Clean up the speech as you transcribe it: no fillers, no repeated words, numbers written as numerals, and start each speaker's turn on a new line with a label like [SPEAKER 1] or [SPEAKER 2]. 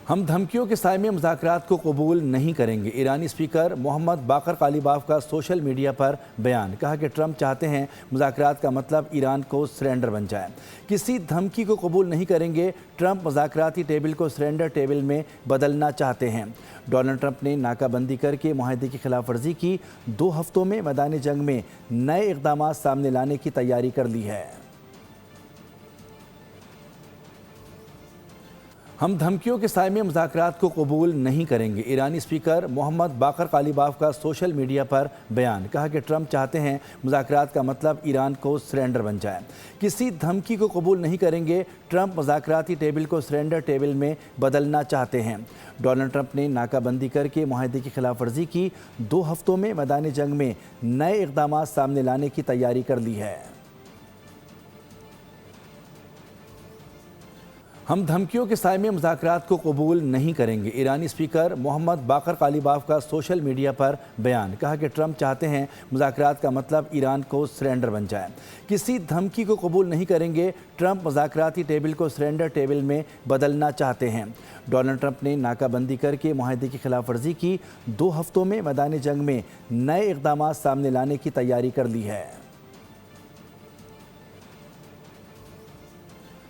[SPEAKER 1] ہم دھمکیوں کے سائے میں مذاکرات کو قبول نہیں کریں گے۔ ایرانی اسپیکر محمد باقر قالیباف کا سوشل میڈیا پر بیان۔ کہا کہ ٹرمپ چاہتے ہیں مذاکرات کا مطلب ایران کو سرنڈر بن جائے۔ کسی دھمکی کو قبول نہیں کریں گے۔ ٹرمپ مذاکراتی ٹیبل کو سرنڈر ٹیبل میں بدلنا چاہتے ہیں۔ ڈونلڈ ٹرمپ نے ناکہ بندی کر کے معاہدے کی خلاف ورزی کی۔ 2 ہفتوں میں میدان جنگ میں نئے اقدامات سامنے لانے کی تیاری کر لی ہے۔ ہم دھمکیوں کے سائے میں مذاکرات کو قبول نہیں کریں گے۔ ایرانی اسپیکر محمد باقر قالیباف کا سوشل میڈیا پر بیان۔ کہا کہ ٹرمپ چاہتے ہیں مذاکرات کا مطلب ایران کو سرنڈر بن جائے۔ کسی دھمکی کو قبول نہیں کریں گے۔ ٹرمپ مذاکراتی ٹیبل کو سرنڈر ٹیبل میں بدلنا چاہتے ہیں۔ ڈونلڈ ٹرمپ نے ناکہ بندی کر کے معاہدے کی خلاف ورزی کی۔ 2 ہفتوں میں میدان جنگ میں نئے اقدامات سامنے لانے کی تیاری کر لی ہے۔ ہم دھمکیوں کے سائے میں مذاکرات کو قبول نہیں کریں گے۔ ایرانی اسپیکر محمد باقر قالیباف کا سوشل میڈیا پر بیان۔ کہا کہ ٹرمپ چاہتے ہیں مذاکرات کا مطلب ایران کو سرنڈر بن جائے۔ کسی دھمکی کو قبول نہیں کریں گے۔ ٹرمپ مذاکراتی ٹیبل کو سرنڈر ٹیبل میں بدلنا چاہتے ہیں۔ ڈونلڈ ٹرمپ نے ناکہ بندی کر کے معاہدے کی خلاف ورزی کی۔ 2 ہفتوں میں میدان جنگ میں نئے اقدامات سامنے لانے کی تیاری کر لی ہے۔